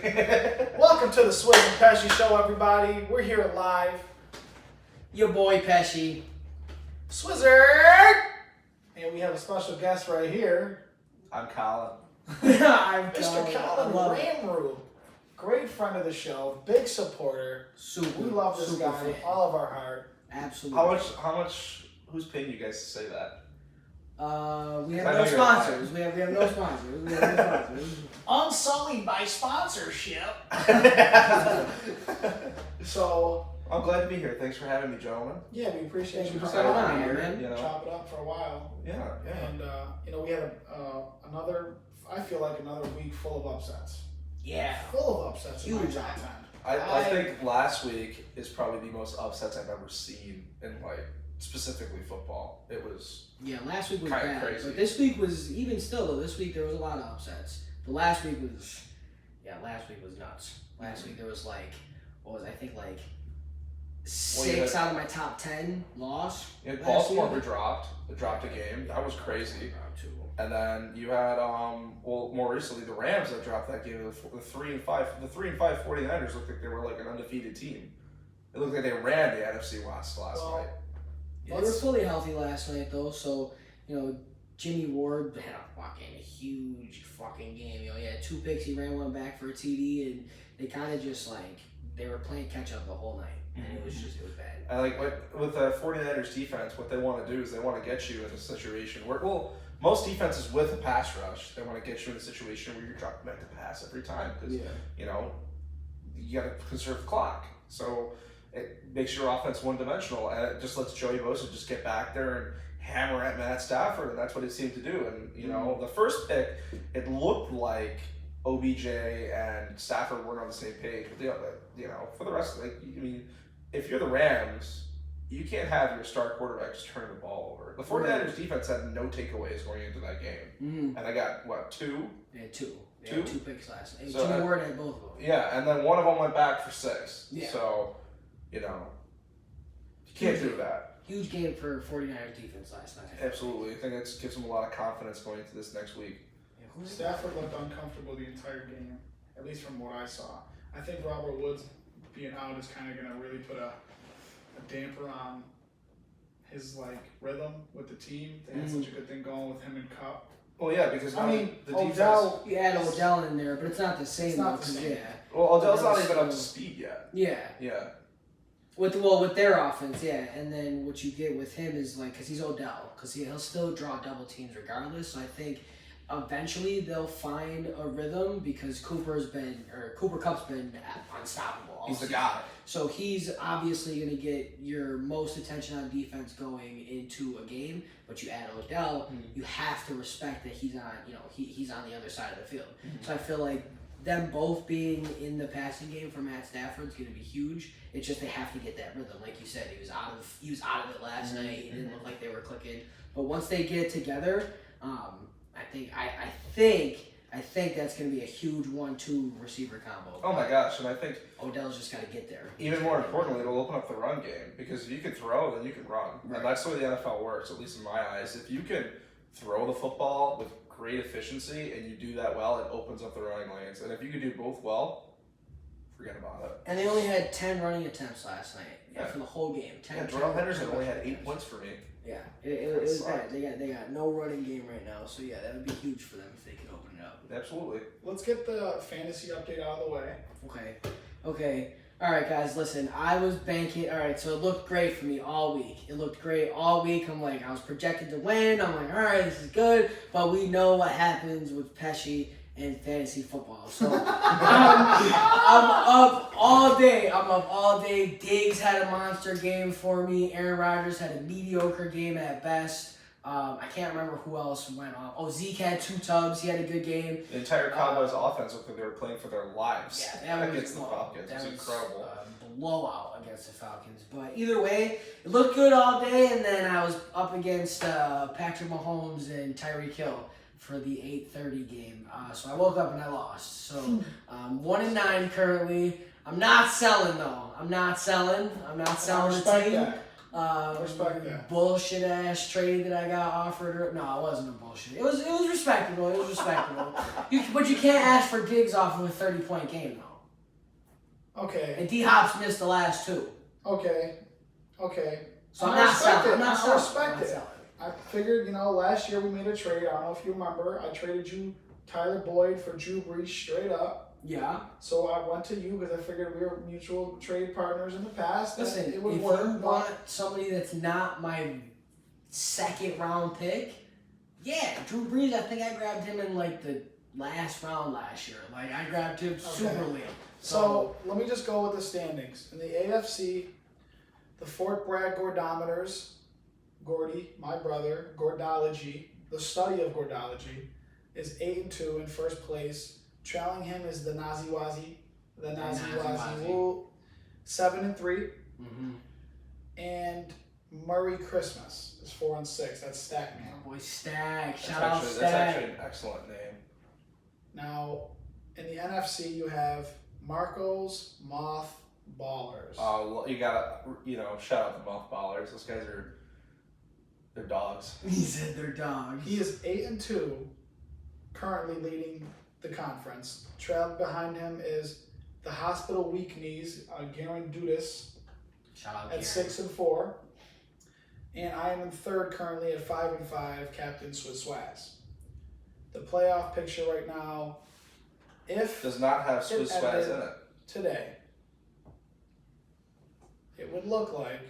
Welcome to the Swizz and Pesci show, everybody. We're here live. Your boy Pesci. Swizzard! And we have a special guest right here. I'm Colin. I'm Mr. Colin Roop. Great friend of the show, big supporter. Super. We love this guy fan. with all of our heart. Absolutely. How much, who's paying you guys to say that? We have no sponsors. We have no sponsors. We have no sponsors. Unsullied by sponsorship. So, I'm glad to be here. Thanks for having me, gentlemen. yeah, we appreciate you for coming coming on on, here. man. You know? Chop it up for a while. Yeah. And, we had another, I feel like another week full of upsets. Yeah. Full of upsets. Huge in my top 10. I think last week is probably the most upsets I've ever seen in specifically football. It was Last week was kinda bad. crazy. But this week was, even still though, this week there was a lot of upsets. But last week was nuts. Last week there was six out of my top 10 lost. Baltimore dropped a game. That was crazy. And then you had more recently the Rams that dropped that game. The 3-5 49ers looked like they were like an undefeated team. It looked like they ran the NFC West last night. They were fully healthy last night though, so Jimmy Ward had a huge fucking game. He had 2 picks, he ran one back for a TD, and they kind of just they were playing catch up the whole night, and it was bad. And with the 49ers defense, what they want to do is they want to get you in a situation where, most defenses with a pass rush, they want to get you in a situation where you're dropping back to pass every time because you got to conserve the clock. So it makes your offense one-dimensional, and it just lets Joey Bosa just get back there and hammer at Matt Stafford, and that's what it seemed to do. And the first pick, it looked like OBJ and Stafford weren't on the same page, but for the rest of if you're the Rams, you can't have your star quarterback just turn the ball over. The 49ers defense had no takeaways going into that game, and they got two. They had two. They Two? had 2 picks last night. So, Jimmy Ward had both of them. Yeah, and then one of them went back for 6. Yeah. So, you can't do that. Huge game for 49ers defense last night. Absolutely. I think it gives them a lot of confidence going into this next week. Stafford looked uncomfortable the entire game, at least from what I saw. I think Robert Woods being out is kind of going to really put a damper on his rhythm with the team. They had such a good thing going with him and Cup. Well, yeah, because I mean, the Odell, defense. You add Odell in there, but it's not the same. It's not the same. Well, Odell's not even up to speed yet. Yeah. Yeah. With their offense, and then what you get with him is because he's Odell, because he'll still draw double teams regardless. So I think eventually they'll find a rhythm because Cooper Kupp's been unstoppable. He's the guy. So he's obviously going to get your most attention on defense going into a game. But you add Odell, you have to respect that he's on. He's on the other side of the field. So I feel like them both being in the passing game for Matt Stafford is going to be huge. It's just they have to get that rhythm. Like you said, he was out of it last night. It didn't look like they were clicking. But once they get together, I think that's going to be a huge 1-2 receiver combo. Oh my gosh, and I think Odell's just got to get there. even more importantly, it'll open up the run game because if you can throw, then you can run. Right. And that's the way the NFL works, at least in my eyes. If you can throw the football with great efficiency and you do that well, it opens up the running lanes. And if you can do both well, forget about it. And they only had 10 running attempts last night for the whole game. 10. Darrell Henderson only had 8 points for me. Yeah, it was bad. They got no running game right now, so yeah, that would be huge for them if they could open it up. Absolutely. Let's get the fantasy update out of the way. Okay. All right, guys, listen. I was banking. All right, so it looked great for me all week. It looked great all week. I was projected to win. I'm like, all right, this is good. But we know what happens with Pesci and fantasy football. So I'm up all day. Diggs had a monster game for me. Aaron Rodgers had a mediocre game at best. I can't remember who else went off. Oh, Zeke had 2 tubs. He had a good game. The entire Cowboys offense looked like they were playing for their lives. Yeah, that was against the Falcons. It was incredible. Blowout against the Falcons. But either way, it looked good all day, and then I was up against Patrick Mahomes and Tyreek Hill for the 8:30 game. So I woke up and I lost. So 1-9 currently. I'm not selling though. I'm not selling the team. That. Respect that. Bullshit ass trade that I got offered. No, it wasn't a bullshit. It was respectable. It was respectable. But you can't ask for Diggs off of a 30-point game though. Okay. And D Hop's missed the last 2. Okay. So I'm not selling. I respect it. I figured, last year we made a trade. I don't know if you remember. I traded you Tyler Boyd for Drew Brees straight up. Yeah. So I went to you because I figured we were mutual trade partners in the past. Listen, it would if work. you want somebody that's not my 2nd round pick, yeah, Drew Brees. I think I grabbed him in like the last round last year. Like I grabbed him super late. So let me just go with the standings in the AFC. The Fort Bragg Gordometers, Gordy, my brother, Gordology, the study of Gordology, is 8-2 in first place. Trailing him is the Naziwazi, Woo, 7-3. Mm-hmm. And Murray Christmas is 4-6. That's Stack Man. Boy, Stack. Shout That's out Stack. That's actually an excellent name. Now, in the NFC, you have Marco's Moth Ballers. Oh, you gotta, shout out the Moth Ballers. Those guys they're dogs. He said they're dogs. He is 8-2, currently leading the conference. Trailing behind him is the Hospital Weak Knees, Garen Dudas, Shout out at Garen. 6-4. And I am in third currently at 5-5, Captain Swizz. The playoff picture right now, if Does not have it Swizz ended in it. today, it would look like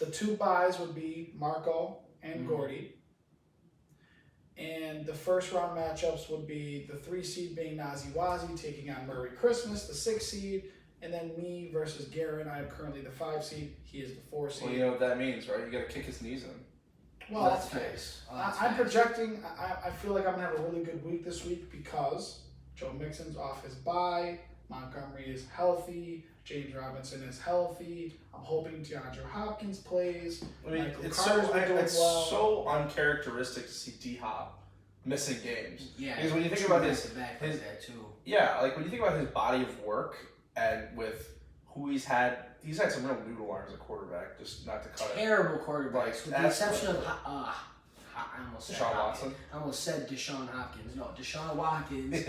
the 2 buys would be Marco and Gordy. And the first round matchups would be the 3 seed being Naziwazi taking on Murray Christmas, the 6 seed, and then me versus Garen. I am currently the 5 seed. He is the 4 seed. Well, you know what that means, right? You gotta kick his knees in. Well, That's face. I'm projecting. I feel like I'm gonna have a really good week this week because Joe Mixon's off his bye. Montgomery is healthy. James Robinson is healthy. I'm hoping DeAndre Hopkins plays. I mean, Michael it's Carter's been doing well. so uncharacteristic to see D-Hop missing games. Yeah. Because when you think about his back his- there too. Yeah, like when you think about his body of work and with who he's had some real noodle arms at quarterback, just not to cut it. Terrible quarterbacks, Like, with the that's exception what- of I almost said Deshaun Hopkins. Watson? I almost said Deshaun Hopkins. No, Deshaun Watkins.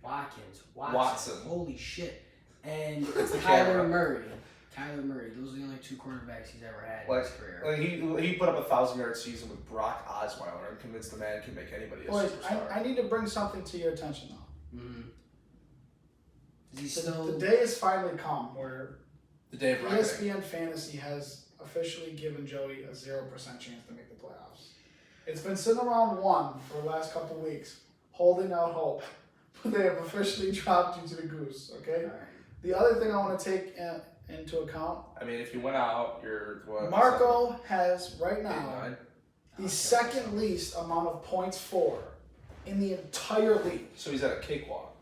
Watson. Watson. Holy shit. And It's the Kyler camera. Murray. Those are the only 2 quarterbacks he's ever had in Like, his career. he put up a 1,000-yard season with Brock Osweiler and convinced the man can make anybody a Boys, superstar. I need to bring something to your attention though. Mm-hmm. Is he The still? day has finally come where The day of reckoning. ESPN Fantasy has officially given Joey a 0% chance to make the playoffs. It's been sitting around 1 for the last couple weeks, holding out hope, but they have officially dropped you to the goose. Okay. All right. The other thing I want to take into account, I mean, if you went out, you're what? Marco has right 8, now 9? the second least amount of points for in the entire league. So he's at a cakewalk,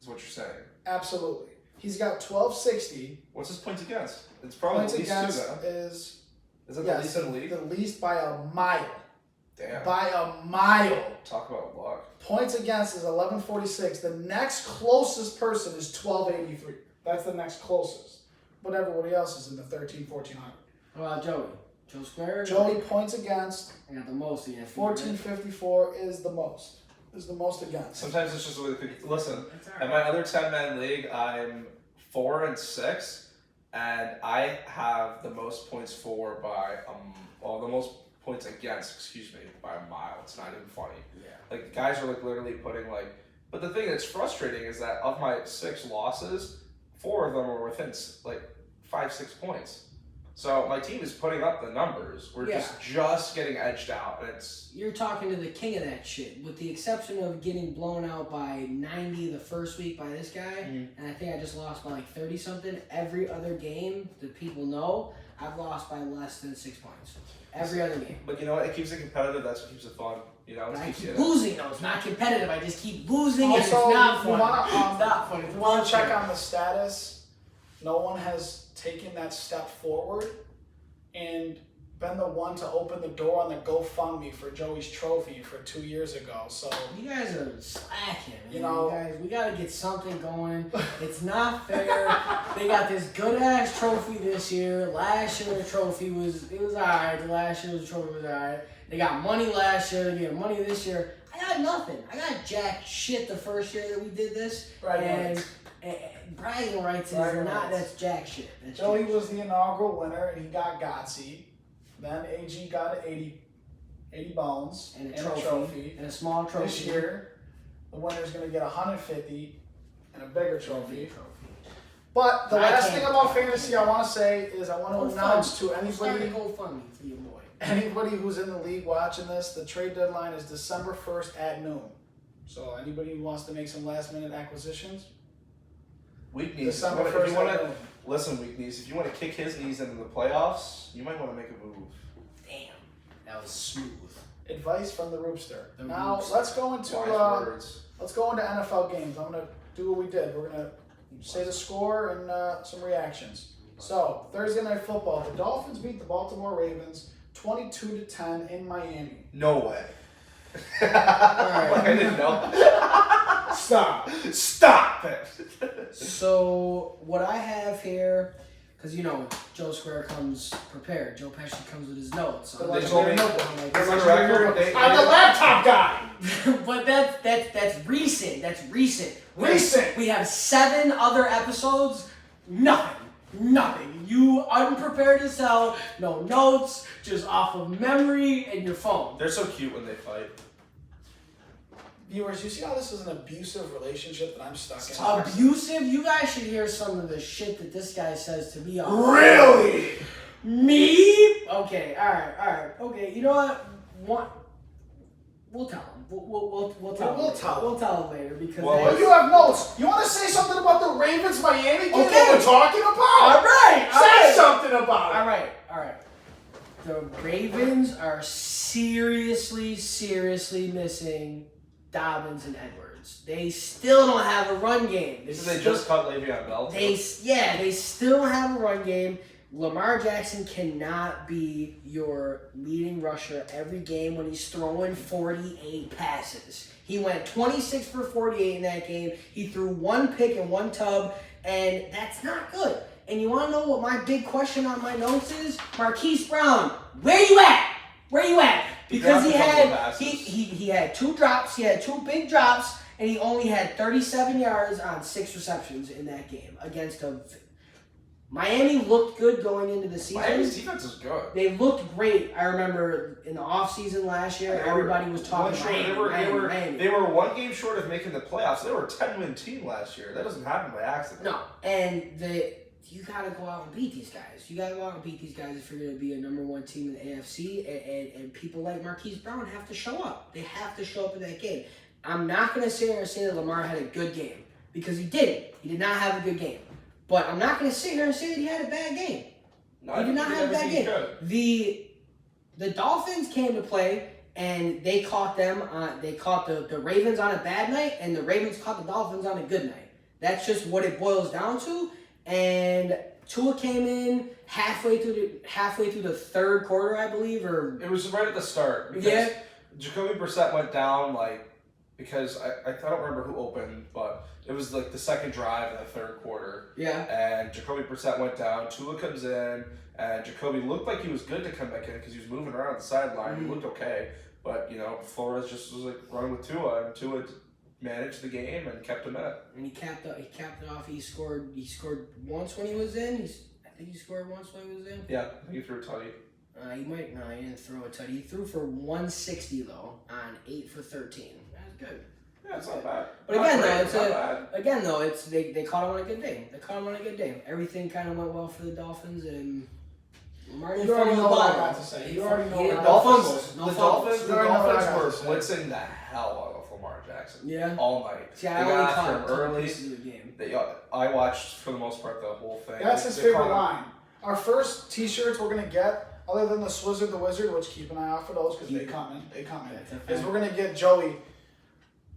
is what you're saying. Absolutely. He's got 1260. What's his points against? It's probably Points the least against too, though. is Is that yes, the least in the league? the least by a mile. Damn. By a mile. Talk about luck. Points against is 1146. The next closest person is 1283. That's the next closest. But everybody else is in the 1400. What about Joey? Joe Square? Joey points against I got the most against. 1454 is the most. Is the most against. Sometimes it's just the way the cookie. Listen, That's all in my other 10-man league, I'm 4-6, and I have the most points for by the most points against, excuse me, by a mile. It's not even funny. Yeah. Like the guys are like literally putting like. But the thing that's frustrating is that of my 6 losses, 4 of them are within like 5-6 points. So my team is putting up the numbers. We're just getting edged out, and it's. You're talking to the king of that shit, with the exception of getting blown out by 90 the first week by this guy, and I think I just lost by like 30 something. Every other game that people know, I've lost by less than 6 points. Every other game. But you know what? It keeps it competitive. That's what keeps it fun. You know, But I keeps keep it. losing though. It's not competitive. I just keep losing, and it's Also, not you fun. wanna, It's not fun. It's You want not to check fun. on the status? No one has taken that step forward. And been the one to open the door on the GoFundMe for Joey's trophy for 2 years ago. So you guys are slacking, man. You know, guys, we gotta get something going. It's not fair. They got this good ass trophy this year. Last year the trophy was alright. The last year's trophy was alright. They got money last year. They get money this year. I got nothing. I got jack shit the first year that we did this. And bragging rights is not. That's jack shit. That's Joey was the inaugural winner, and he got Gotsy. Then AG got 80 bones and a trophy and a small trophy. This year, the winner's going to get 150 and a bigger trophy. But the last thing about fantasy I want to say is I want to announce to anybody who's in the league watching this, the trade deadline is December 1st at noon. So anybody who wants to make some last minute acquisitions, weak knees. December 1st at noon. Listen, weak knees, if you want to kick his knees into the playoffs, you might want to make a move. Damn, that was smooth. Advice from the Roopster. Now let's go into NFL games. I'm gonna do what we did. We're gonna say the score and some reactions. So Thursday Night Football, the Dolphins beat the Baltimore Ravens 22-10 in Miami. No way. Alright. I didn't know. Stop it. So what I have here, because Joe Square comes prepared. Joe Pesci comes with his notes. I'm the laptop guy. But that's recent. That's recent. Recent. We have 7 other episodes. Nothing. You unprepared as hell. No notes. Just off of memory and your phone. They're so cute when they fight. Viewers, you see how this is an abusive relationship that I'm stuck in? Abusive? You guys should hear some of the shit that this guy says to me. Really? Me? Okay, alright. Okay, you know what? We'll tell him. We'll tell him later because you have notes. You want to say something about the Ravens Miami game? Okay. What we're talking about? All right. Say something about it. All right. The Ravens are seriously missing Dobbins and Edwards. They still don't have a run game. They just cut Le'Veon Bell. They still don't have a run game. Lamar Jackson cannot be your leading rusher every game when he's throwing 48 passes. He went 26 for 48 in that game. He threw 1 pick and 1 tub, and that's not good. And you want to know what my big question on my notes is? Marquise Brown, where you at? Because he had 2 drops. He had 2 big drops, and he only had 37 yards on 6 receptions in that game against a. Miami looked good going into the season. Miami's defense is good. They looked great. I remember in the offseason last year, everybody was talking Miami. They were 1 game short of making the playoffs. They were a 10-win team last year. That doesn't happen by accident. No, and you got to go out and beat these guys. You got to go out and beat these guys if you're going to be a number 1 team in the AFC, and people like Marquise Brown have to show up. They have to show up in that game. I'm not going to sit here and say that Lamar had a good game, because he didn't. He did not have a good game. But I'm not going to sit here and say that he had a bad game. No, he did not have a bad game. The Dolphins came to play, and they caught them. They caught the Ravens on a bad night, and the Ravens caught the Dolphins on a good night. That's just what it boils down to. And Tua came in halfway through the 3rd quarter, I believe, or it was right at the start. Because Jacoby Brissett went down because I don't remember who opened, but it was the 2nd drive in the 3rd quarter. Yeah. And Jacoby Brissett went down. Tua comes in, and Jacoby looked like he was good to come back in because he was moving around the sideline. He looked okay, but Flores just was running with Tua, and Tua managed the game and kept him in it. And he capped it off. He scored once when he was in. I think he scored once when he was in. Yeah, I think he threw a tutty. He didn't throw a tutty. He threw for 160 though on 8 for 13. That's good. Yeah, it's not bad. But again though, they caught him on a good day. Everything kind of went well for the Dolphins, and Lamar didn't already know what I got to say. You already know what I got to say. The Dolphins were blitzing the hell out of Lamar Jackson. Yeah. All night. See, I only caught him early. of the game. I watched for the most part the whole thing. That's his favorite line. Our first T-shirts we're gonna get, other than the Swizz or the Wizard, which keep an eye out for those because they come in. Is we're gonna get Joey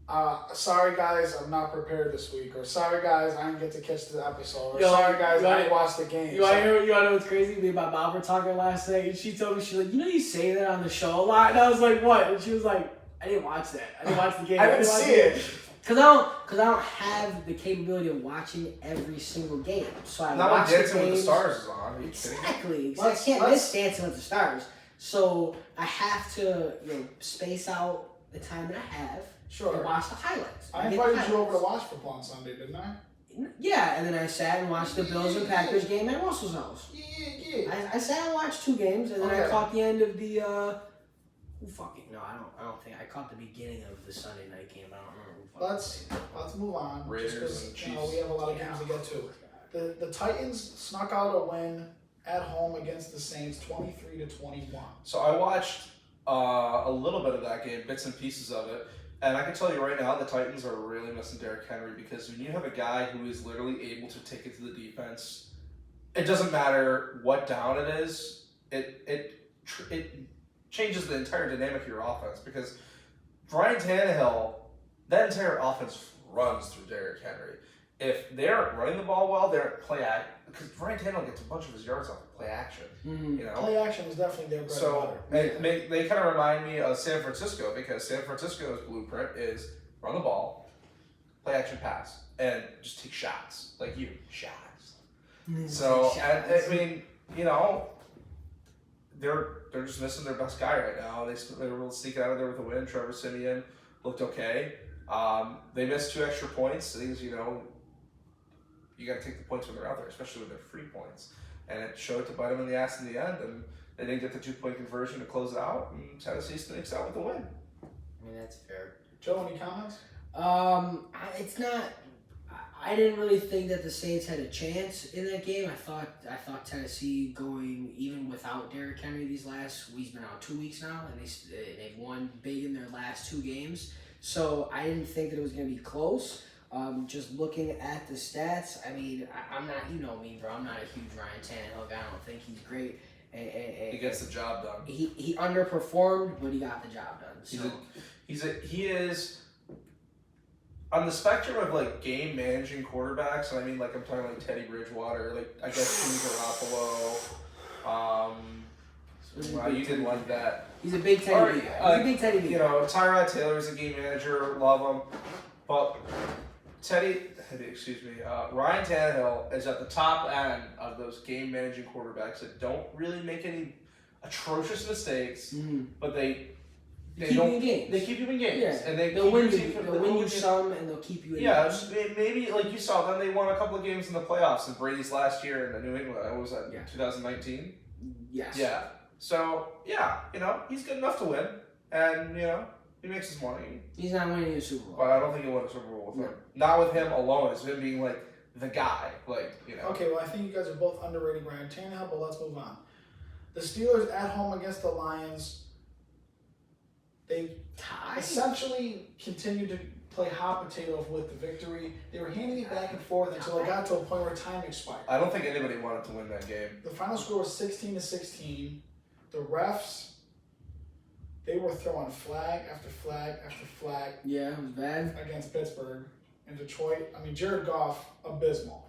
Sorry guys, I'm not prepared this week. Or sorry guys, I didn't get to catch the episode. Or Yo, sorry guys, you I wanna- didn't watch the game. You want to know what's crazy? Me and my mom were talking last night, and she told me, she's like, you know, you say that on the show a lot, and I was like, what? And she was like, I didn't watch that. I didn't watch the game. I didn't watch see the it. Cause I don't have the capability of watching every single game. So I Not when watch the Dancing with the games. Stars is on. Are you kidding me? Exactly. I Let's- can't miss Dancing with the Stars. So I have to, space out the time that I have Sure. and watch the highlights. I get the invited you over to highlights. watch football on Sunday, didn't I? Yeah, and then I sat and watched the Bills and Packers game at Russell's house. Yeah. I sat and watched 2 games, and then I Okay. caught the end of the. No, I don't think I caught the beginning of the Sunday night game. I don't remember. Who fucking Let's move on. Raiders just 'cause, and we have a lot of games to get to. The Titans snuck out a win at home against the Saints, 23-21. So I watched a little bit of that game, bits and pieces of it, and I can tell you right now, the Titans are really missing Derrick Henry because when you have a guy who is literally able to take it to the defense, it doesn't matter what down it is. It changes the entire dynamic of your offense because Ryan Tannehill, that entire offense runs through Derrick Henry. If they aren't running the ball well, they're play act because Ryan Tannehill gets a bunch of his yards off of play action. Mm-hmm. You know, Play action is definitely their bread so and butter. they kind of remind me of San Francisco because San Francisco's blueprint is run the ball, play action pass, and just take shots like shots. So and, I mean, they're just missing their best guy right now. They were able to sneak out of there with a win. Trevor Siemian looked okay. They missed 2 extra points. Things you got to take the points when they're out there, especially when they're free points. And it showed to bite them in the ass in the end. And they didn't get the 2-point conversion to close it out. And Tennessee sneaks out with the win. I mean, that's fair. Joe, any comments? It's not. I didn't really think that the Saints had a chance in that game. I thought Tennessee going even without Derrick Henry he's been out 2 weeks now, and they've won big in their last 2 games. So I didn't think that it was going to be close. Just looking at the stats, I mean, I'm not, me, bro. I'm not a huge Ryan Tannehill guy. I don't think he's great. He gets the job done. He underperformed, but he got the job done. So. He is on the spectrum of like game managing quarterbacks, and I mean I'm talking like Teddy Bridgewater, like I guess Jimmy Garoppolo. Wow, you didn't like that. He's a big Teddy B guy. He's a big Teddy B guy. Tyrod Taylor's a game manager, love him, but Ryan Tannehill is at the top end of those game managing quarterbacks that don't really make any atrocious mistakes, but they keep you in games. They keep you in games, Yeah. and they'll win you some, and they'll keep you in games. Maybe like you saw them, they won a couple of games in the playoffs in Brady's last year in New England. What was that? 2019. Yes. Yeah. So he's good enough to win, and he makes his money. He's not winning a Super Bowl. But I don't think he'll win a Super Bowl with him. Not with him alone. It's him being like the guy. Okay, well I think you guys are both underrating Ryan Tannehill, but let's move on. The Steelers at home against the Lions. They essentially continued to play hot potato with the victory. They were handing it back and forth until it got to a point where time expired. I don't think anybody wanted to win that game. The final score was 16-16. The refs, they were throwing flag after flag after flag. Yeah, it was bad. Against Pittsburgh. And Detroit, Jared Goff, abysmal.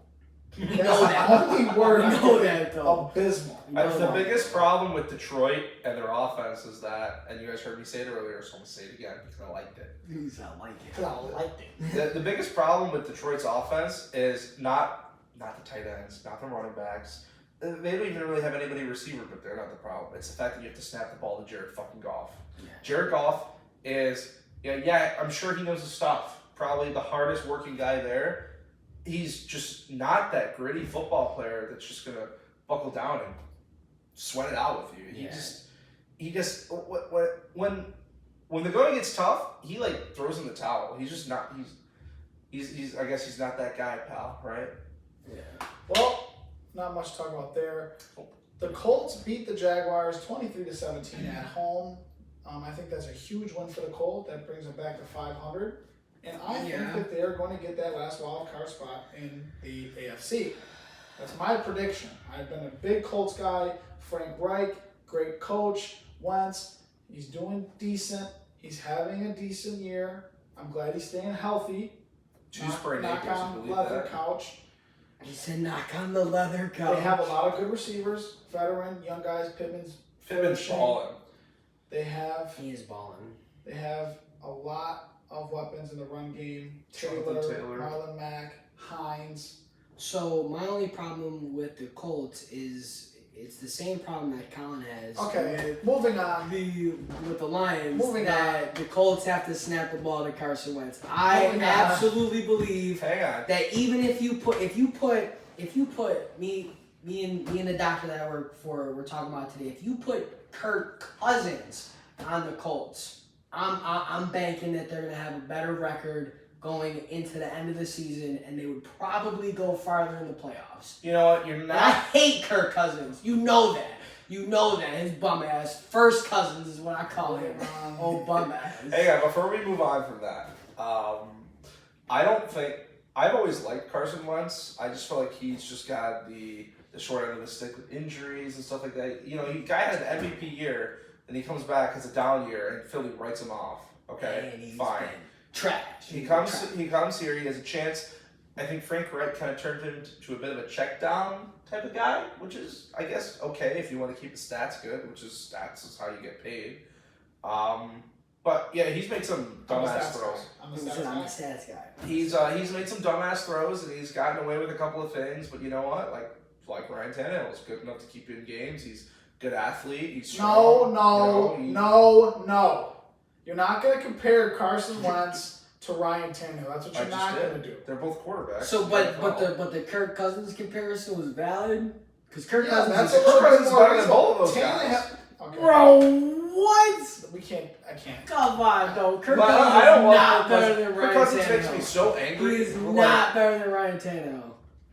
You know that. Only word You know that, though. Abysmal. The biggest problem with Detroit and their offense is that, and you guys heard me say it earlier, so I'm going to say it again because I liked it. Because I like it. Because I liked it. The biggest problem with Detroit's offense is not the tight ends, not the running backs. They don't even really have anybody receiver, but they're not the problem. It's the fact that you have to snap the ball to Jared fucking Goff. Yeah. Jared Goff is, I'm sure he knows his stuff. Probably the hardest working guy there. He's just not that gritty football player that's just going to buckle down and sweat it out with you. He just when the going gets tough, he throws in the towel. He's just not, I guess he's not that guy, pal, right? Yeah. Well, not much to talk about there. The Colts beat the Jaguars 23-17 at home. I think that's a huge win for the Colts. That brings them back to 500. And I think that they're going to get that last wild card spot in the AFC. That's my prediction. I've been a big Colts guy. Frank Reich, great coach. Wentz, he's doing decent. He's having a decent year. I'm glad he's staying healthy. Two sprained knock ankles, on you believe leather that? couch. He said, "Knock on the leather couch." They have a lot of good receivers, veteran, young guys. Pittman's balling. They have He is balling. They have a lot of weapons in the run game. Jonathan Taylor. Marlon Mack, Hines. So my only problem with the Colts is it's the same problem that Colin has. Okay, moving on. With the Lions, Moving that the Colts have to snap the ball to Carson Wentz. I Moving on. absolutely believe Hang on. that even if you put me and the doctor that I work for, we're talking about today, if you put Kirk Cousins on the Colts, I'm banking that they're gonna have a better record going into the end of the season, and they would probably go farther in the playoffs. You know what? You're And I not. hate Kirk Cousins. You know that. You know that. His bum ass. First Cousins is what I call him. Oh, bum ass. Hang on. Before we move on from that, I don't think I've always liked Carson Wentz. I just feel like he's just got the short end of the stick with injuries and stuff like that. You know, the guy had an MVP year, and he comes back as a down year, and Philly writes him off. Okay, And he's fine. been trash. He comes here. He has a chance. I think Frank Reich kind of turned him into a bit of a check down type of guy, which is, I guess, okay if you want to keep the stats good, which is stats is how you get paid. But yeah, he's made some dumbass throws. I'm the I'm the stats stats guy. He's made some dumbass throws, and he's gotten away with a couple of things. But you know what? Like Ryan Tannehill is good enough to keep you in games. He's a good athlete. He's strong. No. You're not going to compare Carson Wentz to Ryan Tannehill. That's what you're not going to do. They're both quarterbacks. So, but the Kirk Cousins comparison was valid because Kirk Cousins that's is a little bit more better than both of those Tannehill. guys. Okay. Bro, what? I can't. Come on, though. Kirk But Cousins I don't is want not Kirk better Cousins. than Kirk Ryan Cousins makes me Tannehill. so He angry. is not better than Ryan Tannehill.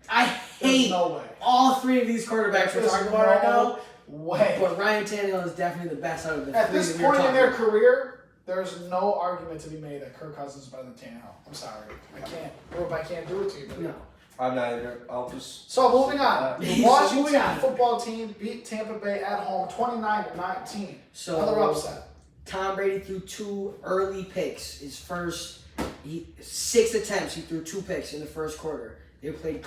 I There's hate no way. all three of these quarterbacks we're There's talking about right now. way. But Ryan Tannehill is definitely the best out of the At three this that we're point in talking their about. career, there's no argument to be made that Kirk Cousins is better than Tannehill. I'm sorry. I can't. Roop, I can't do it to you. But No. I'm not even. I'll just. So moving on. The Moving Washington on. football team beat Tampa Bay at home 29-19. So Another upset. Tom Brady threw 2 early picks. His first 6 attempts, he threw 2 picks in the first quarter. They were playing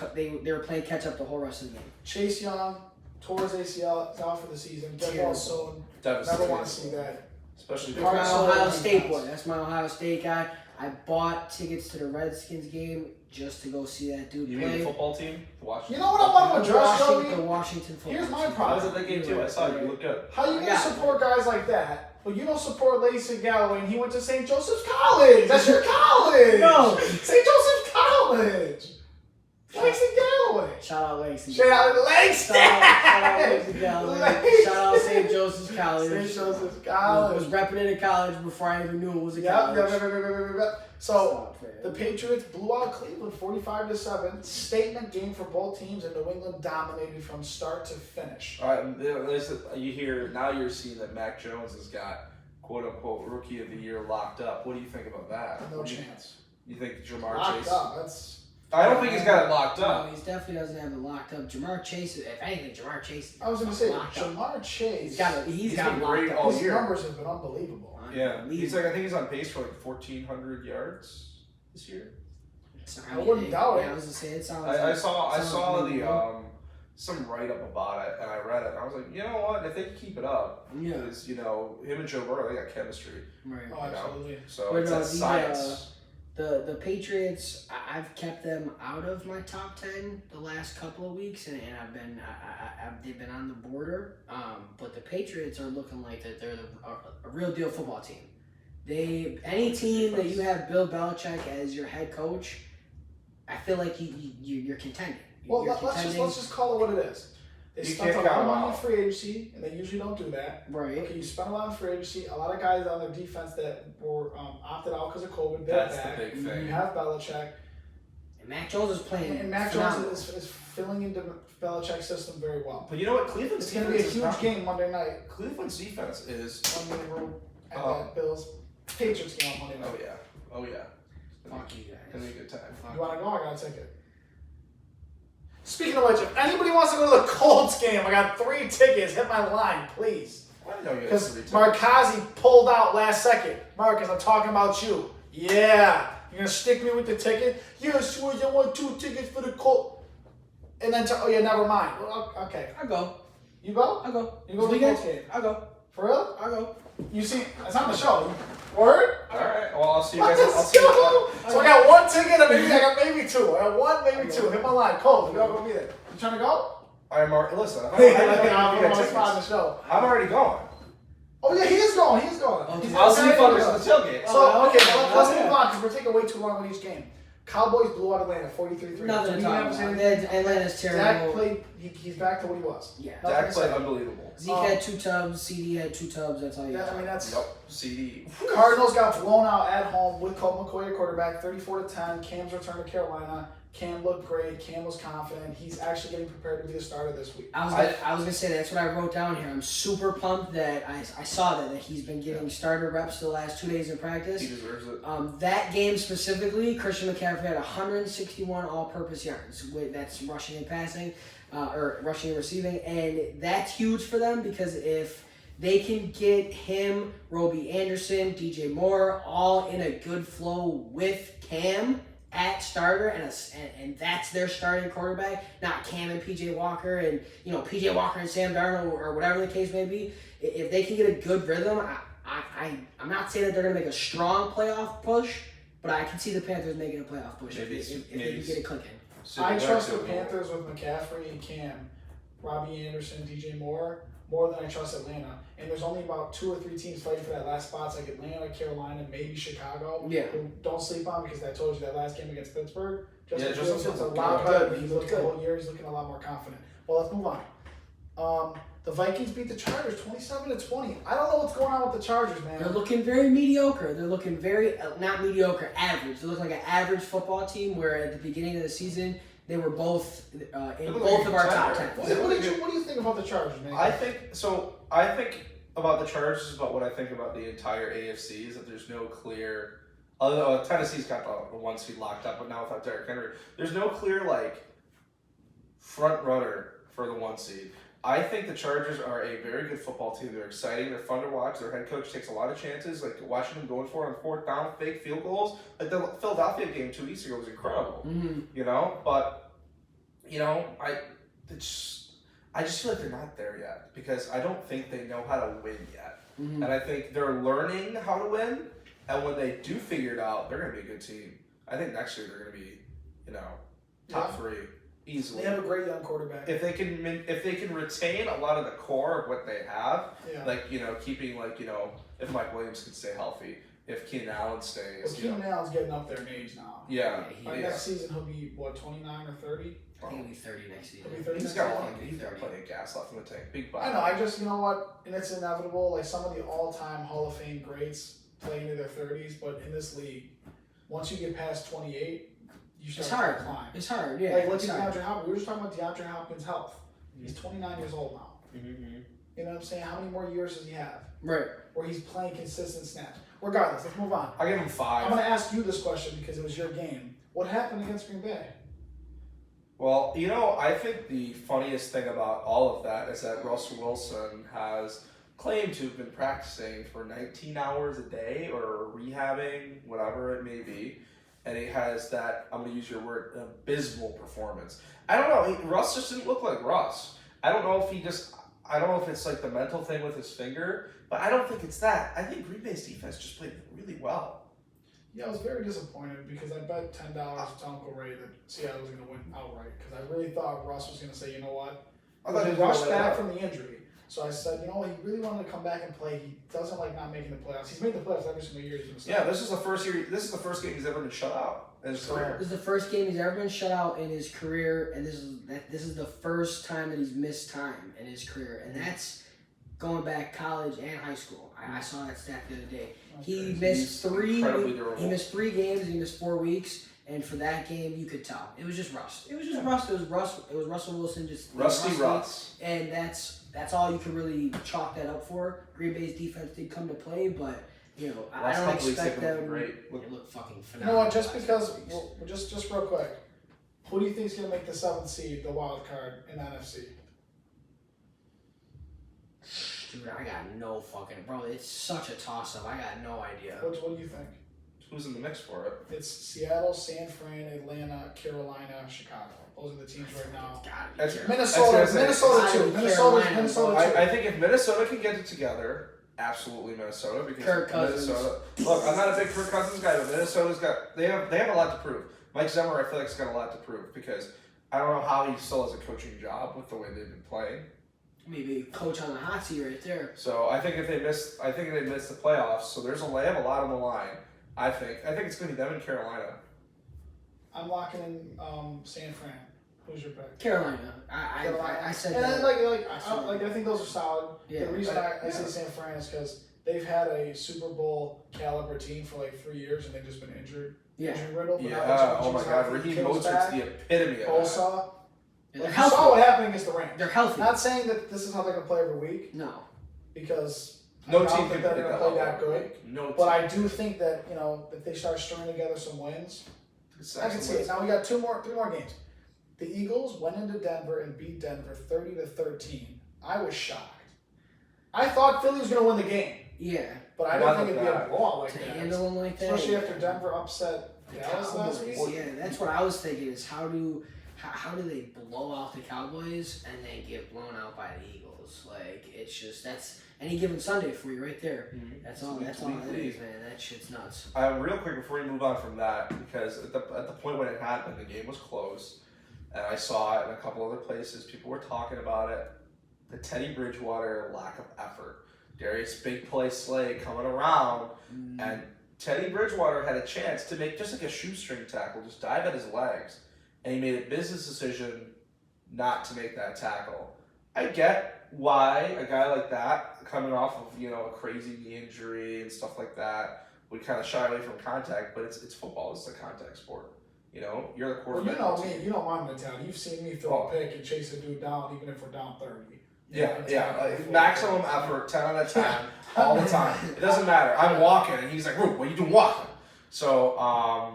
catch up the whole rest of the game. Chase Young tore his ACL, is out for the season. Get well soon. Never want to see that. Especially That's my Carson Ohio Wentz. State boy. That's my Ohio State guy. I bought tickets to the Redskins game just to go see that dude You play. mean the football team? The Washington. You know what I want to address, The Joey? Washington football Here's my team. I was problem. at that game too. I saw you. You look good. How you I gonna got support guys like that, but you don't support Lacey Galloway and he went to St. Joseph's College? That's your college! No. St. Joseph's College! Langston Galloway! Shout out Langston. Shout out Langston! Shout out Langston Galloway. Shout out St. Joseph's College. St. Joseph's I College. was repping it in college before I even knew it was a Yep. college. So, the Patriots blew out Cleveland 45-7. Statement game for both teams, and New England dominated from start to finish. All right. You hear now. You're seeing that Mac Jones has got "quote unquote" Rookie of the Year locked up. What do you think about that? No chance. You think Jamar Locked Chase? up. That's. I don't think he's got it locked No, up. he definitely doesn't have it locked up. Jamar Chase, if anything, Jamar Chase. I was gonna say locked up. Jamar Chase. He's got He's got been it locked great up. all His year. numbers have been unbelievable. Yeah, he's like I think he's on pace for like 1,400 yards this year. I wouldn't doubt it. I was gonna say it sounds. I saw sounds the unbelievable. some write up about it, and I read it, and I was like, you know what? If they can keep it up, Yeah. because him and Joe Burrow, they got chemistry. Right. Oh, absolutely. So But it's no, that science. The Patriots, I've kept them out of my top 10 the last couple of weeks, and they've been on the border. But the Patriots are looking like that they're a real deal football team. Any team that you have Bill Belichick as your head coach, I feel like you're contending. Well, You're let's just call it what it is. They You spent a can't lot of count money them in out. free agency, and they usually don't do that. Right. Okay, you spent a lot in free agency. A lot of guys on their defense that were opted out because of COVID. They're That's back. the big You thing. have Belichick, And Mac Jones is playing. and Mac phenomenal. Jones is filling into Belichick's system very well. But you know what? Cleveland's It's going to be a defense is huge not- game Monday night. Cleveland's defense is. Monday night at Oh. that Bills Patriots game on Monday night. Oh yeah. Oh yeah. Fuck you guys. Gonna be a good time. You want to go? I got a ticket. Speaking of which, if anybody wants to go to the Colts game, I got 3 tickets. Hit my line, please. I didn't know you had Because 3 tickets. Markazi pulled out last second. Marcus, I'm talking about you. Yeah. You're gonna stick me with the ticket? Yeah, Swizz, I want 2 tickets for the Colts. And then, oh yeah, never mind. Well, okay. I go. You go? I go. You go to the Colts game? I go. For real? I go. You see, it's on the show. Word? All right. Well, I'll see you guys. Let's I'll see you. go. So I got 1 ticket, and maybe I got maybe 2. I got 1, maybe 2. Hit my line. Cole, you all gonna be there. You trying to go? I'm already. Listen, I'm on the show. already going. Oh yeah, he is going. He is going. Okay. I'll see you fuckers at the tailgate. So okay, let's okay. move on because we're taking way too long with each game. Cowboys blew out Atlanta 43-3. Nothing to talk about. Atlanta's Dak terrible. played. He's back to what he was. Yeah. Dak played unbelievable. Zeke had 2 tubs. CD had 2 tubs. That's all you got. I mean, that's. Yep. CD. Cardinals got blown out at home with Colt McCoy at quarterback, 34-10. Cam's return to Carolina. Cam looked great. Cam was confident. He's actually getting prepared to be the starter this week. I was gonna say that's what I wrote down here. I'm super pumped that I saw that he's been getting starter reps the last 2 days of practice. He deserves it. That game specifically, Christian McCaffrey had 161 all-purpose yards. That's rushing and passing, or rushing and receiving, and that's huge for them because if they can get him, Roby Anderson, DJ Moore, all in a good flow with Cam at starter, and that's their starting quarterback, not Cam and PJ Walker and PJ Walker and Sam Darnold or whatever the case may be. If they can get a good rhythm, I'm not saying that they're gonna make a strong playoff push, but I can see the Panthers making a playoff push if they can get it clicking. I trust the Panthers with McCaffrey and Cam, Robbie Anderson, DJ Moore, more than I trust Atlanta. And there's only about 2 or 3 teams fighting for that last spot, like Atlanta, Carolina, maybe Chicago. Yeah. Who don't sleep on because I told you that last game against Pittsburgh. Justin Justin Fields Fields looks a looked lot good. better than he's looked the whole year. He's looking a lot more confident. Well, let's move on. The Vikings beat the Chargers 27-20. I don't know what's going on with the Chargers, man. They're looking very mediocre. They're looking very, not mediocre, average. They look like an average football team where at the beginning of the season, they were both in both of our top 10. What do you think about the Chargers, man? I think about the Chargers is about what I think about the entire AFC is that there's no clear. Although Tennessee's got the 1 seed locked up, but now without Derrick Henry, there's no clear front runner for the 1 seed. I think the Chargers are a very good football team. They're exciting. They're fun to watch. Their head coach takes a lot of chances. Like watching them going for it on 4th down, fake field goals. Like the Philadelphia game 2 weeks ago was incredible. Mm-hmm. But I just feel like they're not there yet because I don't think they know how to win yet. Mm-hmm. And I think they're learning how to win. And when they do figure it out, they're going to be a good team. I think next year they're going to be, top 3 easily. They have a great young quarterback. If they can retain a lot of the core of what they have, keeping if Mike Williams can stay healthy, if Keenan Allen stays. Well, Keenan Allen's getting up there in age now. Yeah. By next season he'll be 29 or 30. I think he'll be 30 next season. He'll be 30 He's next got season. he's got plenty of gas left in the tank. Big body. I know. I just, you know what, and it's inevitable. Like some of the all-time Hall of Fame greats play into their 30s, but in this league, once you get past 28, you start It's hard. to climb. It's hard. Yeah. Like look it's at hard. DeAndre Hopkins. We were just talking about DeAndre Hopkins' health. He's 29 years old now. Mm-hmm. You know what I'm saying? How many more years does he have? Right. Where he's playing consistent snaps. Regardless, let's move on. I give him 5. I'm going to ask you this question because it was your game. What happened against Green Bay? Well, I think the funniest thing about all of that is that Russell Wilson has claimed to have been practicing for 19 hours a day or rehabbing, whatever it may be. And he has that, I'm going to use your word, abysmal performance. I don't know. Russ just didn't look like Russ. I don't know if it's like the mental thing with his finger, but I don't think it's that. I think Green Bay's defense just played really well. Yeah, I was very disappointed because I bet $10 to Uncle Ray that Seattle was going to win outright because I really thought Russ was going to say, you know what? I thought he he was rushed gonna win back it. from the injury. So I said, you know what? He really wanted to come back and play. He doesn't like not making the playoffs. He's made the playoffs every single year. Yeah, this is the first game he's ever been shut out in his career. This is the first game he's ever been shut out in his career, and this is the first time that he's missed time in his career, and that's going back college and high school. I saw that stat the other day. He missed incredibly durable. He missed 3 games. And he missed 4 weeks, and for that game, you could tell it was just rust. It was just rust. It was Russell Wilson just Rusty Russ. and that's all you can really chalk that up for. Green Bay's defense did come to play, but I don't expect them. Great. They look fucking You phenomenal. know what? Just because, just real quick, who do you think is going to make the 7th seed, the wild card in the NFC? Dude, I got no fucking bro. It's such a toss up. I got no idea. What do you think? who's in the mix for it? It's Seattle, San Fran, Atlanta, Carolina, Chicago. Those are the teams right now. Minnesota too. I think if Minnesota can get it together, absolutely Minnesota, because Kirk Cousins. Minnesota. Look, I'm not a big Kirk Cousins guy, but Minnesota's got they have a lot to prove. Mike Zimmer, I feel like, has got a lot to prove because I don't know how he still has a coaching job with the way they've been playing. Maybe coach on the hot seat right there. So I think if they miss, the playoffs. So they have a lot on the line. I think it's going to be them in Carolina. I'm locking in San Fran. Who's your pick? Carolina. I said and that. I think those are solid. Yeah. The reason I say San Fran is because they've had a Super Bowl caliber team for like 3 years and they've just been injured. Yeah. Injury riddled. Yeah. Oh my God. Raheem Mostert's the epitome of that. Bosa. They're You healthy. saw what happened against the Rams. They're healthy. Not saying that this is how they're going to play every week No. because No I doubt team that can they're play going to that play that level. good. No But team. I do think that if they start stringing together some wins, I can see it. Wins. Now we got 3 more games. The Eagles went into Denver and beat Denver 30-13. I was shocked. I thought Philly was going to win the game, Yeah. but I didn't think it'd be a blowout like To that. handle them like that. Especially after Denver upset The Dallas last week. Cowboys. Yeah, that's what I was thinking is how do they blow out the Cowboys and then get blown out by the Eagles? Like it's just that's any given Sunday for you right there. Mhm. That's all. That's all it is, man. That shit's nuts. Real quick before we move on from that, because at the point when it happened, the game was close, and I saw it in a couple other places. People were talking about it. The Teddy Bridgewater lack of effort. Darius big play Slay coming around, and Teddy Bridgewater had a chance to make just like a shoestring tackle, just dive at his legs, and he made a business decision not to make that tackle. I get why a guy like that, coming off of a crazy knee injury and stuff like that, would kind of shy away from contact. But it's football; it's a contact sport. You're the Well, quarterback. you know me. You know my mentality. You've seen me throw a pick and chase a dude down, even if we're down 30. Maximum effort, 10 out of 10, all the time. It doesn't matter. I'm walking, and he's like, "Roop, what are you doing walking?" So, I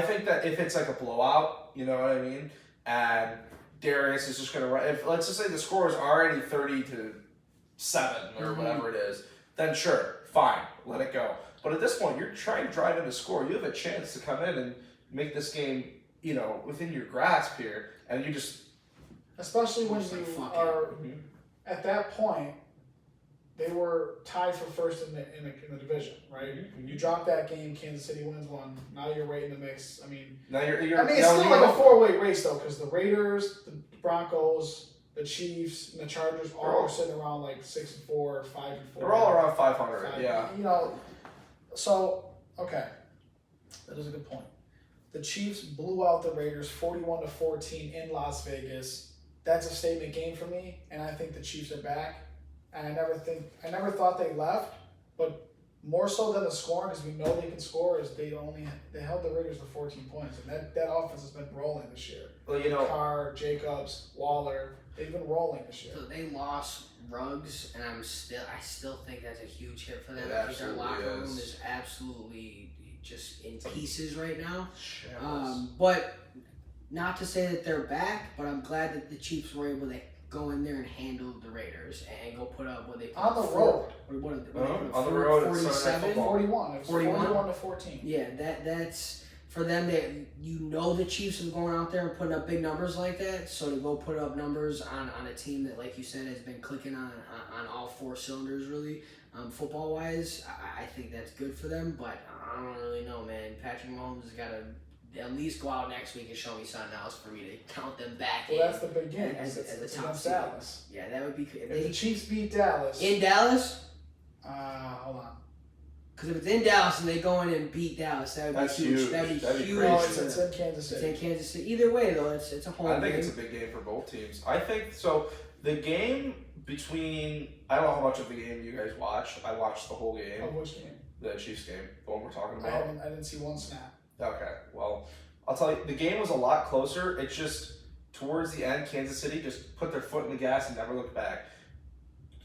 think that if it's like a blowout, you know what I mean, and Darius is just gonna run. If let's just say the score is already 30-7 or whatever it is, then sure, fine, let it go. But at this point, you're trying to drive in the score. You have a chance to come in and make this game, within your grasp here, and you just. Especially when Just like, you fuck are at that point, they were tied for first in the division, right? You drop that game, Kansas City wins one. Now you're right in the mix. I mean, Now you're it's still like a 4-way race though, because the Raiders, the Broncos, the Chiefs, and the Chargers all are sitting around like 6-4, 5-4. They're all around 500. Yeah. So okay, that is a good point. The Chiefs blew out the Raiders 41-14 in Las Vegas. That's a statement game for me, and I think the Chiefs are back. And I never thought they left, but more so than the scoring, because we know they can score, is they held the Raiders to 14 points, and that offense has been rolling this year. Well, Carr, Jacobs, Waller, they've been rolling this year. So they lost Ruggs, and I still think that's a huge hit for them. It I think their absolutely locker room is. is absolutely just in pieces right now. Shambles. But not to say that they're back, but I'm glad that the Chiefs were able to go in there and handle the Raiders and go put up what they put On the up road. On the road, it's Sunday 47. Night Football. 41. It was 41-14. Yeah, that's for them. That the Chiefs are going out there and putting up big numbers like that. So to go put up numbers on a team that, like you said, has been clicking on all 4 cylinders really, football wise, I think that's good for them. But I don't really know, man. Patrick Mahomes has got to at least go out next week and show me something else for me to count them back Well, in. that's the big game. as It's a top against seed. Dallas. Yeah, that would be. If the Chiefs beat Dallas, In Dallas, hold on. because if it's in Dallas and they go in and beat Dallas, that would That's be huge. huge. That'd be That'd be huge. crazy. No, for it's them. in Kansas It's City. in Kansas City. Either way, though, it's a home I think game. it's a big game for both teams. I think so. The game between I don't know how much of the game you guys watched. I watched the whole game. Of which game? The Chiefs game, the one we're talking I about. didn't see one snap. Okay, well, I'll tell you, the game was a lot closer. It's just towards the end, Kansas City just put their foot in the gas and never looked back.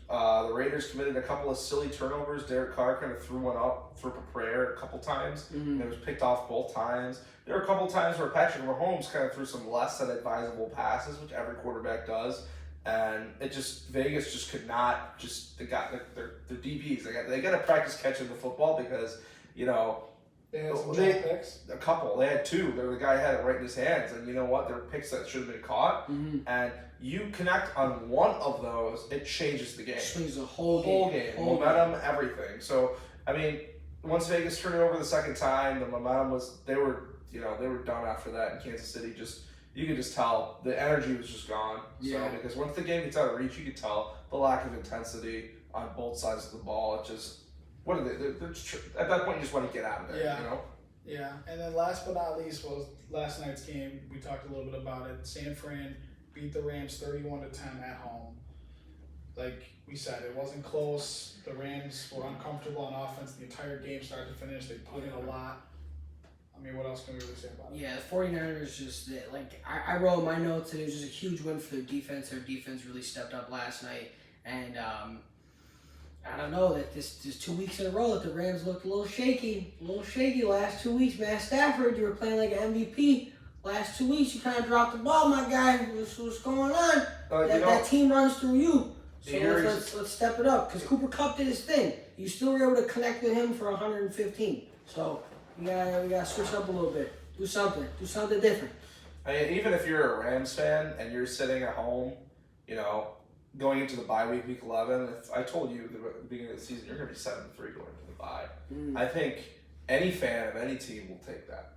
The Raiders committed a couple of silly turnovers. Derek Carr kind of threw one up, threw up a prayer a couple times, and it was picked off both times. There were a couple times where Patrick Mahomes kind of threw some less than advisable passes, which every quarterback does. And Vegas just could not, they got their DBs. They got to practice catching the football because you know, They had some They- draft picks. a couple. They had two. The guy had it right in his hands, and you know what? They're picks that should have been caught. And you connect on one of those, it changes the game. Swings the whole game. Momentum, everything. So I mean, once Vegas turned it over the second time, the momentum was they were done after that in Kansas City. Just you could just tell the energy was just gone. Yeah. So because once the game gets out of reach, you could tell the lack of intensity on both sides of the ball. It just what are they? They're at that point, you just want to get out of there. Yeah. You know. Yeah, and then last but not least was last night's game. We talked a little bit about it. San Fran beat the Rams 31-10 at home. Like we said, it wasn't close. The Rams were uncomfortable on offense the entire game, start to finish. They put in a lot. I mean, what else can we really say about it? Yeah, the 49ers just, like, I wrote in my notes that it was just a huge win for their defense. Their defense really stepped up last night. And I don't know, that this 2 weeks in a row that the Rams looked a little shaky. Last 2 weeks. Matt Stafford, you were playing like an MVP. Last 2 weeks, you kind of dropped the ball, my guy. What's going on? That team runs through you. So let's step it up. Because Cooper Kupp did his thing. You still were able to connect with him for 115. So we gotta switch up a little bit. Do something different. I mean, even if you're a Rams fan and you're sitting at home, you know, going into the bye week 11, if I told you at the beginning of the season you're going to be 7-3 going into the bye, I think any fan of any team will take that.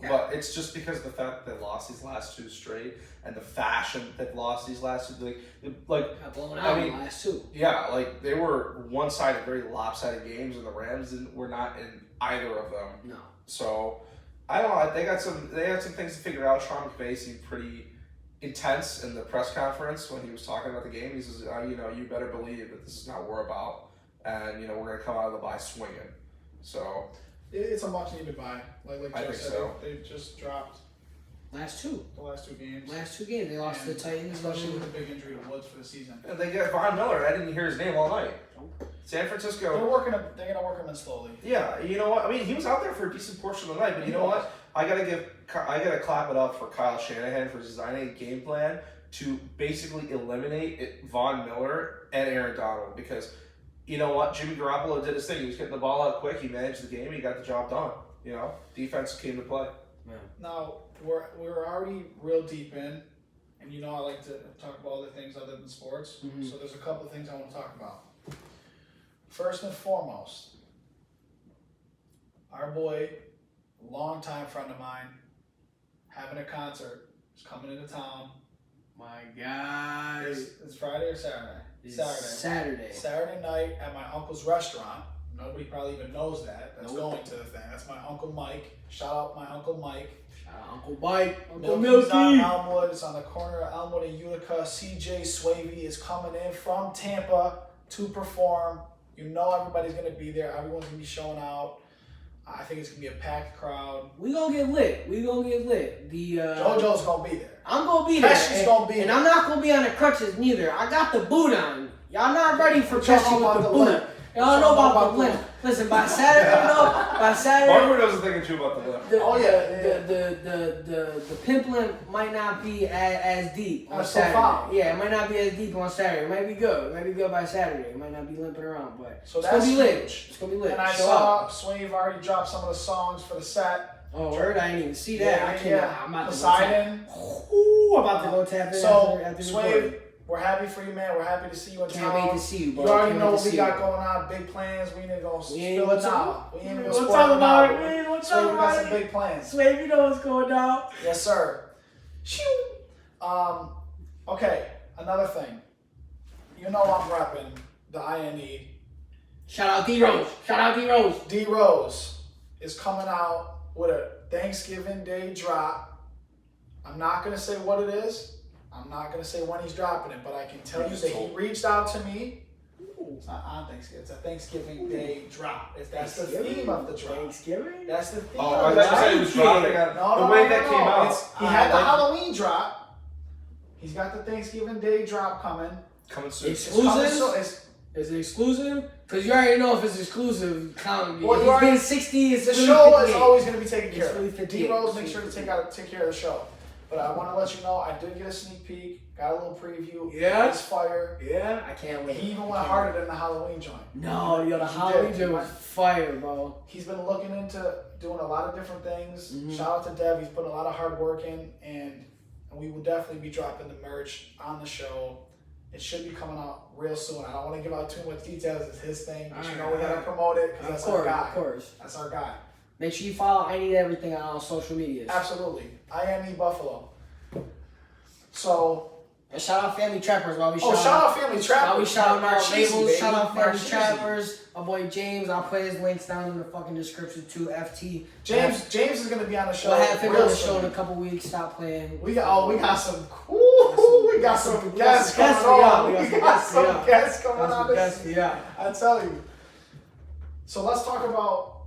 Yeah. But it's just because of the fact that they lost these last two straight and the fashion that they've lost these last two, Got blown out in the last two. Yeah, like they were one-sided, very lopsided games, and the Rams were not in either of them. No. So I don't know. They had some things to figure out. Sean McVay seemed pretty intense in the press conference when he was talking about the game. He says, you better believe that this is not what we're about, and we're going to come out of the bye swinging. So it's a much needed buy. Like I Joe think said, so. They just dropped The last two games. They lost to the Titans. Especially with the big injury to Woods for the season. And they got Von Miller. I didn't hear his name all night. San Francisco. They're gonna work him in slowly. Yeah, you know what? I mean, he was out there for a decent portion of the night, but you know what? I gotta clap it up for Kyle Shanahan for designing a game plan to basically eliminate Von Miller and Aaron Donald, because you know what? Jimmy Garoppolo did his thing. He was getting the ball out quick. He managed the game. He got the job done. Defense came to play. Yeah. Now we're already real deep in, and I like to talk about other things other than sports. Mm-hmm. So there's a couple of things I want to talk about. First and foremost, our boy, longtime friend of mine, having a concert, is coming into town. My God. It's Friday or Saturday? Saturday. Saturday night at my uncle's restaurant. Nobody probably even knows that. That's Nope. going to the thing. That's my Uncle Mike. Shout out my Uncle Mike. Uncle Mike. Uncle Milky's on Milky. Elmwood. It's on the corner of Elmwood and Utica. CJ Swavy is coming in from Tampa to perform. Everybody's going to be there. Everyone's going to be showing out. I think it's going to be a packed crowd. We gonna get lit. JoJo's going to be there. I'm gonna be there. Pesci's going to be and there. I'm not gonna be on the crutches neither. I got the boot on. Y'all not ready for We're talking Pesci about with the the boot. limp. Y'all know about the limp. Listen, by Saturday, Margaret knows a thing or two about the lip. The pimp limp might not be as deep on That's Saturday. so far. Yeah, it might not be as deep on Saturday. It might be good. It might be good by Saturday. It might not be limping around, but So it's gonna be lit. huge. It's gonna be lit. And I Show saw up. Swave already dropped some of the songs for the set. Oh, word! I didn't even see that. I cannot. I'm about Poseidon. to go tap. Ooh, I'm about to go tap in. So, after Swave, we're happy for you, man. We're happy to see you in Can't town. wait to see you, bro. You already Can't know wait what to we see got you. going on. Big plans. We ain't gonna We spill ain't it gonna now. talk- We ain't even We'll gonna talk spoil it about now. it. We ain't gonna Swave, talk we got about some it. big plans. Swave, you know what's going down. Yes, sir. Shoo. Okay, another thing. I'm repping the INE. Shout out D Rose. D Rose is coming out with a Thanksgiving Day drop. I'm not going to say what it is. I'm not going to say when he's dropping it, but I can tell you that he reached out to me. It's not on Thanksgiving. It's a Thanksgiving Day drop. That's the theme of the drop. Thanksgiving? That's the theme Oh, of I the thought you said he was dropping on the way that came out. He had the Halloween drop. He's got the Thanksgiving Day drop coming. Coming soon. Exclusive? Is it exclusive? Because you already know if it's exclusive. Well, he's getting 60. It's the really show 58. is always going to be taken care It's really of. 58. D Rose, make sure to take care of the show. But I want to let you know, I did get a sneak peek, got a little preview. Yeah. It's fire. Yeah, I can't wait. He even went harder than the Halloween joint. No, yo, the Halloween joint was fire, bro. He's been looking into doing a lot of different things. Mm-hmm. Shout out to Dev. He's put a lot of hard work in, and we will definitely be dropping the merch on the show. It should be coming out real soon. I don't want to give out too much details. It's his thing, but you know we gotta promote it because that's our guy. Of course. That's our guy. Make sure you follow I Need Everything on all social medias. Absolutely. I am Buffalo. So. And shout out Family Trappers while we shout out Family Trappers. While we shouting out labels, shout out Family Marcheesi. Trappers. My boy James, I'll put his links down in the fucking description too. FT. James is gonna be on the show. We'll have him on the show in a couple weeks. Stop playing. We got some guests coming on. We got some guests coming on this. Yeah. I tell you. So let's talk about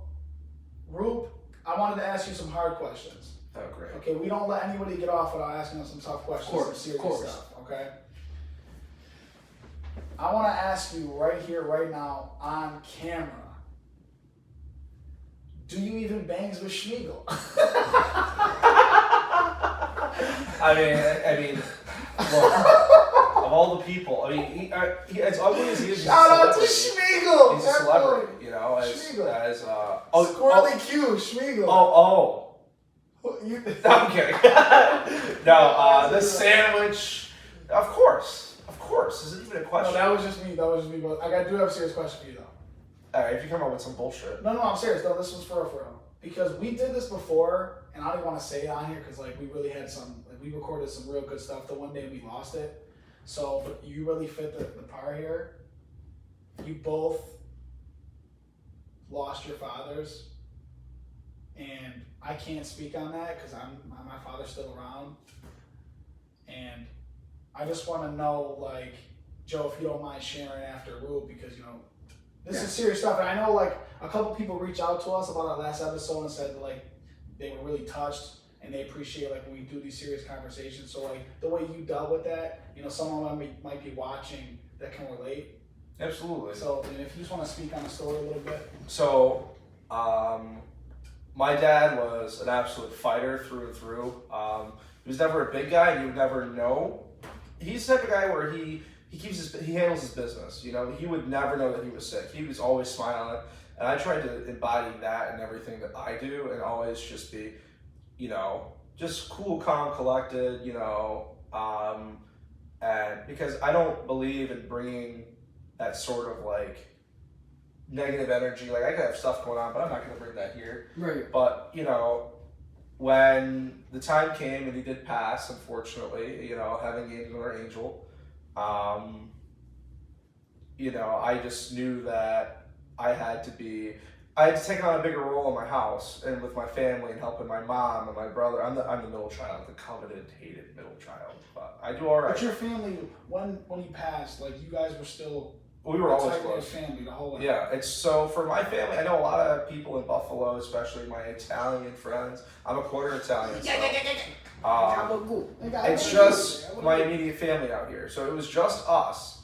Roop. I wanted to ask you some hard questions. Oh, great. Okay, we don't let anybody get off without asking them some tough questions, some serious stuff. Okay. I want to ask you right here, right now, on camera. Do you even bangs with Schmiegel? I mean, look, of all the people, I mean, he as ugly as he is, shout out to Schmiegel. He's a celebrity, you know, Squirrely Q, Schmiegel. Oh. I'm kidding. No, the sandwich. Of course. Is it even a question? No, that was just me. But I do have a serious question for you though. Alright, if you come up with some bullshit. No, I'm serious though. This was for real. Because we did this before, and I don't even want to say it on here because like we really had we recorded some real good stuff. The one day we lost it. So, but you really fit the part here. You both lost your fathers, and I can't speak on that because my father's still around, and I just want to know, like, Joe, if you don't mind sharing after Roop, because, you know, this is serious stuff. And I know, like, a couple people reached out to us about our last episode and said, like, they were really touched and they appreciate, like, when we do these serious conversations. So, like, the way you dealt with that, you know, someone might be watching that can relate. Absolutely. So, and if you just want to speak on the story a little bit. So, my dad was an absolute fighter through and through. He was never a big guy, and you would never know. He's the type of guy where he handles his business. You know, he would never know that he was sick. He was always smiling, and I tried to embody that in everything that I do, and always just be, you know, just cool, calm, collected. You know, and because I don't believe in bringing that sort of like negative energy. Like I could have stuff going on, but I'm not going to bring that here. Right. But you know, when the time came and he did pass, unfortunately, you know, having gained another angel, you know, I just knew that I had to take on a bigger role in my house and with my family and helping my mom and my brother. I'm the middle child, the coveted, hated middle child, but I do all right. But your family, when he passed, like you guys were still. We were always close. Family the whole way. Yeah, it's so for my family. I know a lot of people in Buffalo, especially my Italian friends. I'm a quarter Italian, so it's just my immediate family out here. So it was just us,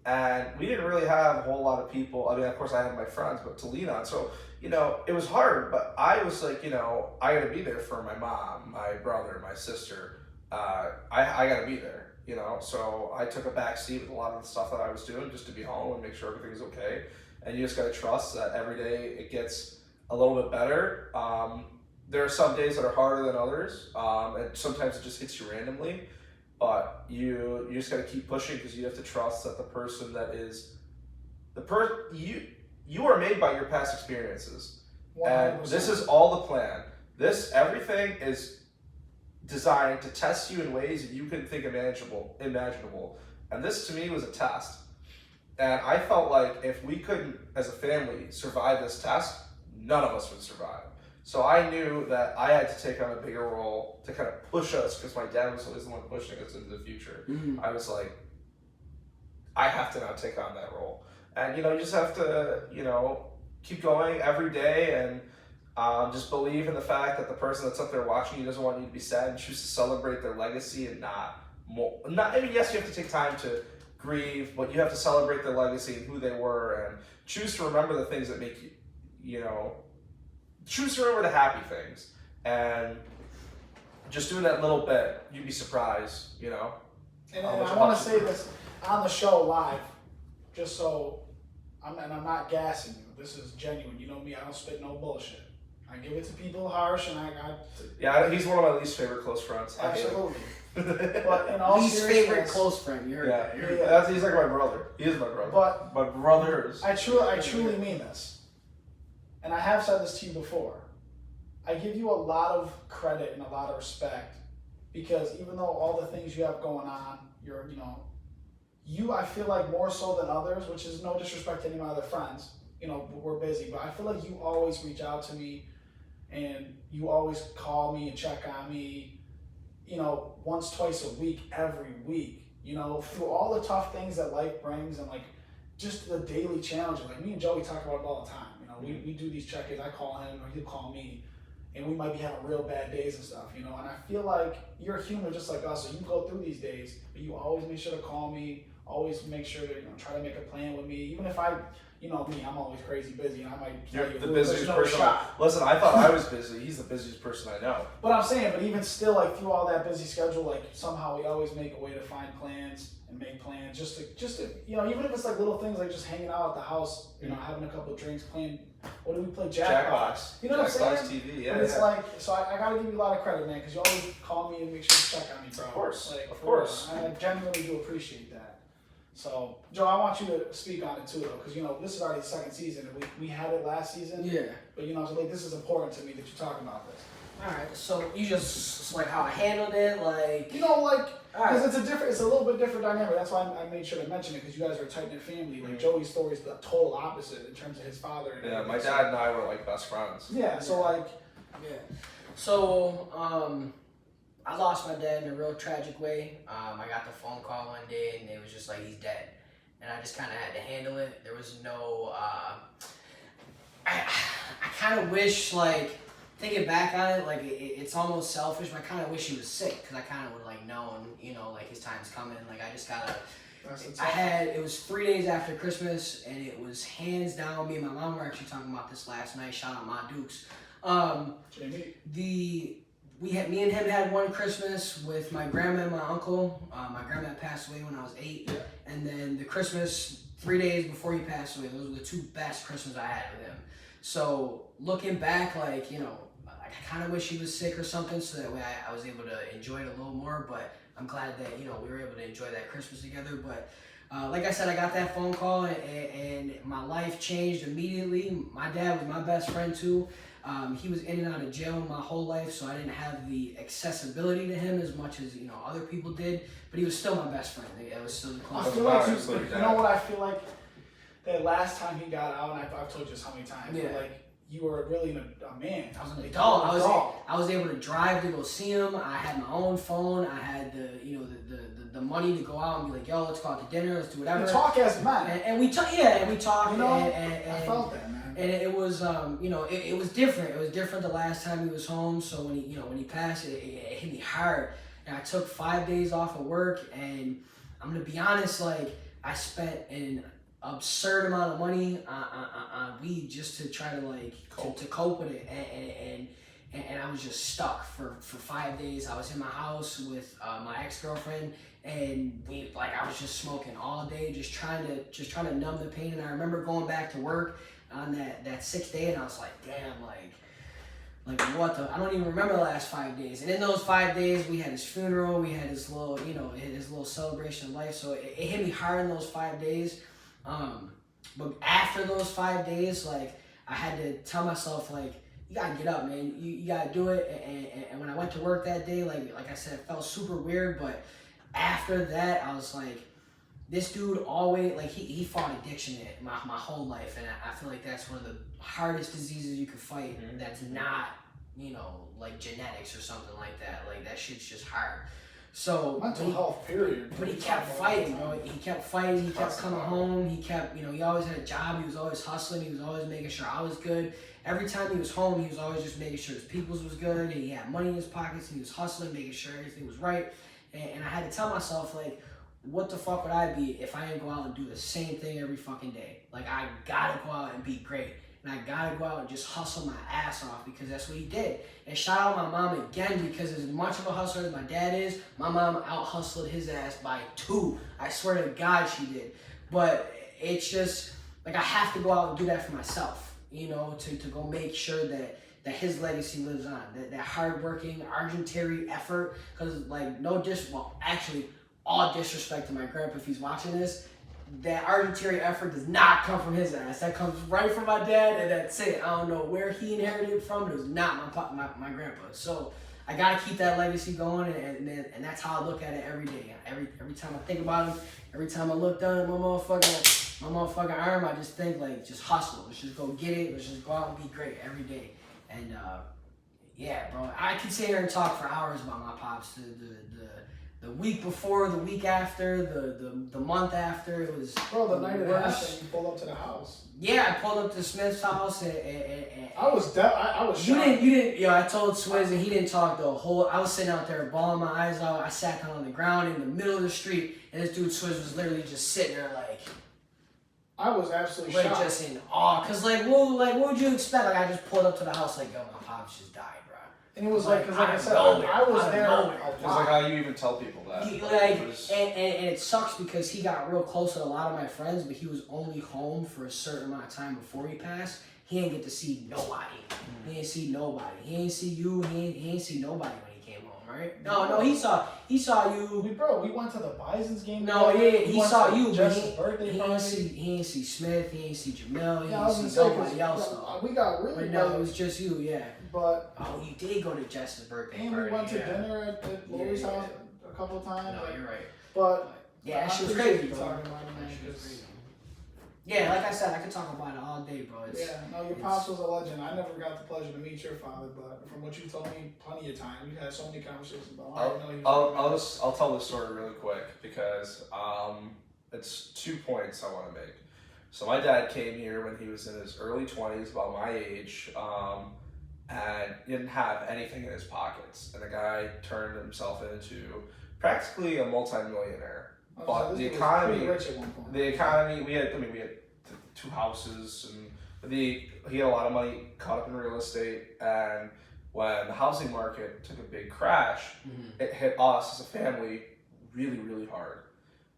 and we didn't really have a whole lot of people. I mean, of course, I had my friends, but to lean on. So you know, it was hard. But I was like, you know, I got to be there for my mom, my brother, my sister. I got to be there. You know, so I took a back seat with a lot of the stuff that I was doing just to be home and make sure everything's okay. And you just got to trust that every day it gets a little bit better. There are some days that are harder than others, and sometimes it just hits you randomly. But you just got to keep pushing because you have to trust that the person that is you are made by your past experiences, 100%. And this is all the plan. Everything is designed to test you in ways that you couldn't think imaginable. And this to me was a test. And I felt like if we couldn't, as a family, survive this test, none of us would survive. So I knew that I had to take on a bigger role to kind of push us, because my dad was always the one pushing us into the future. Mm-hmm. I was like, I have to now take on that role. And, you know, you just have to, you know, keep going every day and just believe in the fact that the person that's up there watching you doesn't want you to be sad and choose to celebrate their legacy and not. I mean, yes, you have to take time to grieve, but you have to celebrate their legacy and who they were and choose to remember the things that make you, you know, choose to remember the happy things. And just doing that little bit, you'd be surprised, you know. And I want to say this on the show live, just so I'm not gassing you. This is genuine. You know me, I don't spit no bullshit. I give it to people harsh, and Yeah, he's one of my least favorite close friends. Absolutely. But in all Least favorite close friend. You heard that. Yeah. He's like my brother. He is my brother. But my brothers. I truly mean this, and I have said this to you before. I give you a lot of credit and a lot of respect because even though all the things you have going on, I feel like more so than others, which is no disrespect to any of my other friends. We're busy, but I feel like you always reach out to me and you always call me and check on me, once, twice a week, every week, through all the tough things that life brings and like just the daily challenges. Like me and Joey talk about it all the time. We do these check-ins. I call him or he'll call me and we might be having real bad days and stuff, and I feel like you're human just like us, so you go through these days, but you always make sure to call me, always make sure to, try to make a plan with me, even if I'm always crazy busy, and I might tell you the busiest person. shot. Listen, I thought I was busy. He's the busiest person I know. But I'm saying, but even still, like through all that busy schedule, like somehow we always make a way to find plans and make plans, just to even if it's like little things like just hanging out at the house, having a couple of drinks, playing. What do we play? Jackbox. You know what I'm saying? TV. Yeah. But it's like, so I gotta give you a lot of credit, man, because you always call me and make sure to check on me, bro. Of course. Of course. I genuinely do appreciate that. So, Joe, I want you to speak on it too, though, because this is already the second season, and we had it last season. Yeah. But so like this is important to me that you're talking about this. All right. So you just like how I handled it, like. Because it's a little bit different dynamic. That's why I made sure to mention it, because you guys are a tight knit family. Like Joey's story is the total opposite in terms of his father. Yeah, my dad and I were like best friends. Yeah. So like. Yeah. So I lost my dad in a real tragic way. I got the phone call one day and it was just like he's dead, and I just kind of had to handle it. There was no. I kind of wish like. Thinking back on it, like it's almost selfish, but I kind of wish he was sick because I kind of would like known, like his time's coming. Like I just gotta. It was 3 days after Christmas, and it was hands down. Me and my mom were actually talking about this last night. Shout out Ma Dukes. Me and him had one Christmas with my grandma and my uncle. My grandma passed away when I was 8, and then the Christmas 3 days before he passed away. Those were the 2 best Christmas I had with him. So looking back, like I kind of wish he was sick or something, so that way I was able to enjoy it a little more. But I'm glad that we were able to enjoy that Christmas together. But like I said, I got that phone call and my life changed immediately. My dad was my best friend too. He was in and out of jail my whole life, so I didn't have the accessibility to him as much as other people did. But he was still my best friend. It was still the closest. I feel like you know what I feel like. That last time he got out, and I've told you this how many times, but like you were really a man. I was an adult. I was able to drive to go see him. I had my own phone. I had the money to go out and be like, yo, let's go out to dinner. Let's do whatever. We talk as men. And we talk. Yeah, and we talked. I felt that, man. And it was it was different. It was different the last time he was home. So when he passed, it hit me hard. And I took 5 days off of work, and I'm gonna be honest, like I spent an absurd amount of money on weed just to try to to cope with it, and I was just stuck for 5 days. I was in my house with my ex-girlfriend, and I was just smoking all day, just trying to numb the pain. And I remember going back to work on that 6th day, and I was like, damn, like what the? I don't even remember the last 5 days. And in those 5 days, we had his funeral, we had his little his little celebration of life. So it hit me hard in those 5 days. But after those 5 days, like I had to tell myself, like, you gotta get up, man. You gotta do it. And when I went to work that day, like I said, it felt super weird. But after that, I was like, this dude always, like, he fought addiction my whole life, and I feel like that's one of the hardest diseases you can fight. That's not, like genetics or something like that. Like that shit's just hard. So mental health, period. But he kept fighting, bro. He kept fighting. He kept coming home. He kept, he always had a job. He was always hustling. He was always making sure I was good. Every time he was home, he was always just making sure his peoples was good. He had money in his pockets. And he was hustling, making sure everything was right. And I had to tell myself, like, what the fuck would I be if I didn't go out and do the same thing every fucking day? Like, I gotta go out and be great. and I gotta go out and just hustle my ass off because that's what he did. And shout out my mom again, because as much of a hustler as my dad is, my mom out hustled his ass by 2. I swear to God she did. But it's just like I have to go out and do that for myself, you know, to go make sure that his legacy lives on. That hardworking, argentary effort, because like actually all disrespect to my grandpa if he's watching this, that argentary effort does not come from his ass. That comes right from my dad, and that's it. I don't know where he inherited it from, but it was not my grandpa. So I gotta keep that legacy going, and that's how I look at it every day. Every time I think about him, every time I look down at my motherfucking arm, I just think like, just hustle. Let's just go get it. Let's just go out and be great every day. And yeah, bro, I could sit here and talk for hours about my pops. The week before, the week after, the month after, it was Bro, the night it happened, you pulled up to the house. Yeah, I pulled up to Smith's house and I was shocked. You didn't, I told Swizz and he didn't talk the whole, I was sitting out there bawling my eyes out. I sat down on the ground in the middle of the street, and this dude Swizz was literally just sitting there like, I was absolutely like shocked. just in awe. Cause what would you expect? Like I just pulled up to the house like, yo, my pops just died, bro. And it was like, cause like I said, nowhere, I was there. It's like how you even tell people that. And it sucks because he got real close with a lot of my friends, but he was only home for a certain amount of time before he passed. He didn't get to see nobody. He didn't see nobody. He didn't see you. He didn't see nobody when he came home, right? No, he saw you. We went to the Bison's game. No, he saw you, but Jess's birthday party. He didn't see Smith. He didn't see Jamel. He Yeah, didn't see nobody else. We got really. But no, it was just you, yeah. But you did go to Jess's birthday and party. we went to dinner at Lori's house a couple times. No, you're right. But yeah, that shit was crazy, bro. Yeah, like I said, I could talk about it all day, bro. Your pops was a legend. I never got the pleasure to meet your father, but from what you told me, plenty of time. We had so many conversations about. I'll tell this story really quick because it's 2 points I want to make. So my dad came here when he was in his early 20s, about my age, and didn't have anything in his pockets, and the guy turned himself into practically a multi-millionaire. But the economy, we had 2 houses, and he had a lot of money caught up in real estate. And when the housing market took a big crash, it hit us as a family really, really hard.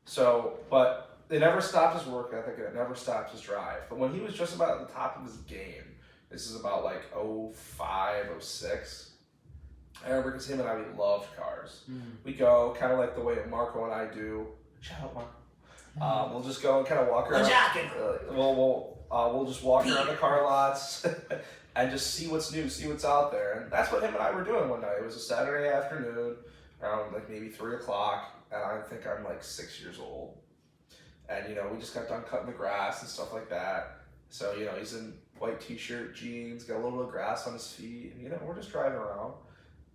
So, but it never stopped his work ethic, and it never stopped his drive. But when he was just about at the top of his game, this is about like 05, 06. I remember because him and I, we loved cars. We go kind of like the way Marco and I do. Shout out, Marco. We'll just go and kind of walk around. We'll just walk around the car lots and just see what's new, see what's out there. And that's what him and I were doing one night. It was a Saturday afternoon, around like maybe 3 o'clock, and I think I'm like 6 years old. And we just got done cutting the grass and stuff like that. So he's in white t-shirt, jeans, got a little bit of grass on his feet, and we're just driving around.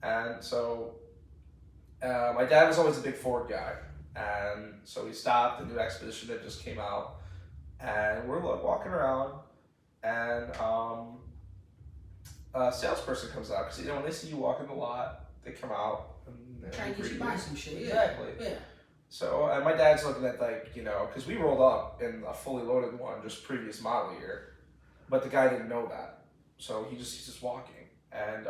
And so my dad was always a big Ford guy. And so we stopped the new Expedition that just came out, and we're walking around, and a salesperson comes out because when they see you walking the lot, they come out and trying to get you buy some shit. Exactly. Yeah. So and my dad's looking at because we rolled up in a fully loaded one, just previous model year, but the guy didn't know that, so he's just walking, and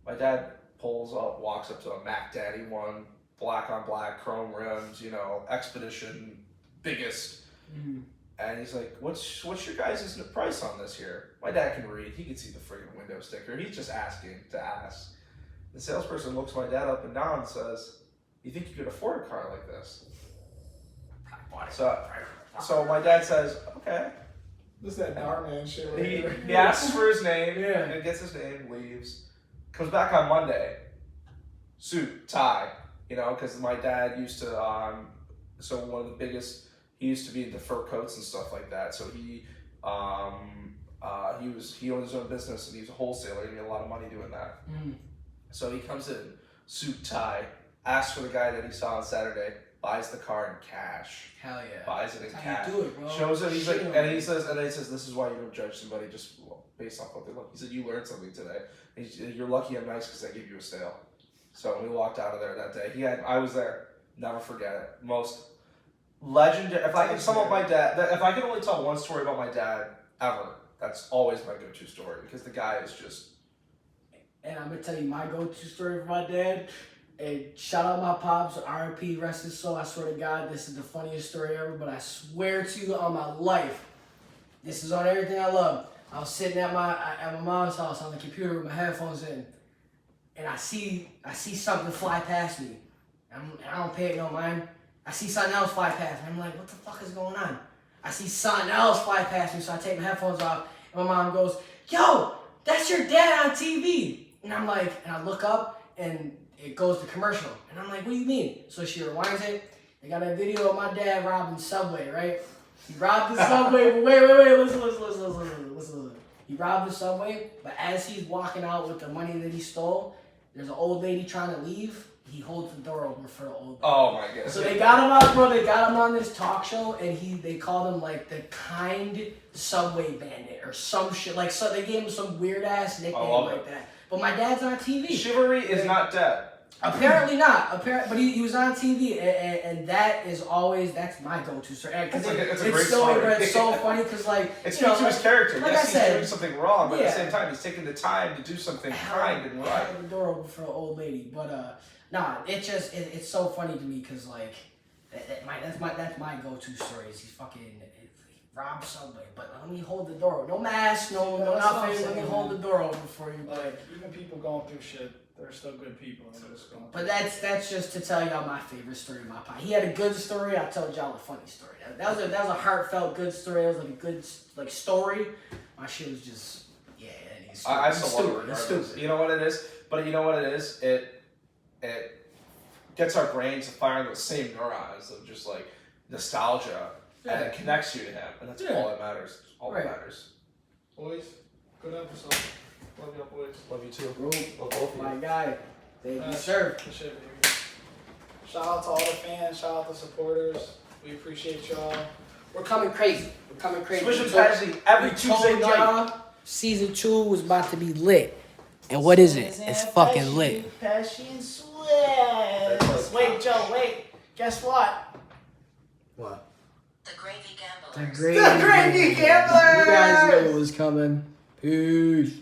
my dad pulls up, walks up to a Mac Daddy one. Black on black, chrome rims, Expedition, biggest. And he's like, what's your guys' price on this here? My dad can read. He can see the friggin' window sticker. He's just asking to ask. The salesperson looks my dad up and down and says, you think you could afford a car like this? So my dad says, okay. This is that Darman shit right here. He asks for his name, and gets his name, leaves. Comes back on Monday, suit, tie. Because my dad used to, so one of the biggest, he used to be into fur coats and stuff like that. So he owned his own business, and he's a wholesaler, and he had a lot of money doing that. So he comes in, suit, tie, asks for the guy that he saw on Saturday, buys the car in cash. Hell yeah. Buys it in cash. Do it, bro. Shows it, he's like, and he says, this is why you don't judge somebody just based off what they look. He said, you learned something today. You're lucky I'm nice because I gave you a sale. So we walked out of there that day. I was there. Never forget it. Most legendary. If I could only tell one story about my dad ever, that's always my go-to story because the guy is just. And I'm gonna tell you my go-to story for my dad. And shout out my pops, R.I.P. rest his soul. I swear to God, this is the funniest story ever. But I swear to you on my life, this is on everything I love. I was sitting at my mom's house on the computer with my headphones in, and I see something fly past me. And I don't pay it no mind. I see something else fly past me. I'm like, what the fuck is going on? I see something else fly past me, so I take my headphones off, and my mom goes, yo, that's your dad on TV. And I'm like, and I look up, and it goes to commercial. And I'm like, what do you mean? So she rewinds it. They got a video of my dad robbing Subway, right? He robbed the Subway, but wait, listen. He robbed the Subway, but as he's walking out with the money that he stole, there's an old lady trying to leave. He holds the door open for the old lady. Oh my God. So they got him out, bro. They got him on this talk show, and they called him like the kind Subway Bandit or some shit. Like, so they gave him some weird ass nickname like that. But my dad's on TV. Chivalry is not dead. Apparently not. But he was on TV, and that's my go-to story. It's a great still, story. But it's so funny because like it speaks to his character. Like yes, I said, he's doing something wrong, but at the same time, he's taking the time to do something kind and right. The door open for an old lady, but it's so funny to me because like that's my go-to story. Is he robbed Subway, but let me hold the door. No mask, no nothing. Let me hold the door open for you. Like even people going through shit, they're still good people. But that's just to tell y'all my favorite story of my pie. He had a good story. I told y'all a funny story. That was a heartfelt good story. That was like a good story. My shit was just I still love it regardless. You know what it is? But you know what it is? It gets our brains firing those same neurons of just like nostalgia. Yeah. And it connects you to him, and that's all that matters. All that matters. Boys, good episode. Love y'all boys. Love you too. Roop, love both of you. My guy. Thank you, sir. Good shit, baby. Shout out to all the fans. Shout out to supporters. We appreciate y'all. We're coming crazy. Swizz and Pesci every Tuesday night. Season 2 was about to be lit. And what is it? It's fucking lit. Pesci and Swizz. Wait, Joe, wait. Guess what? What? The Gravy Gamblers. The Gravy Gamblers! You guys know what was coming. Peace.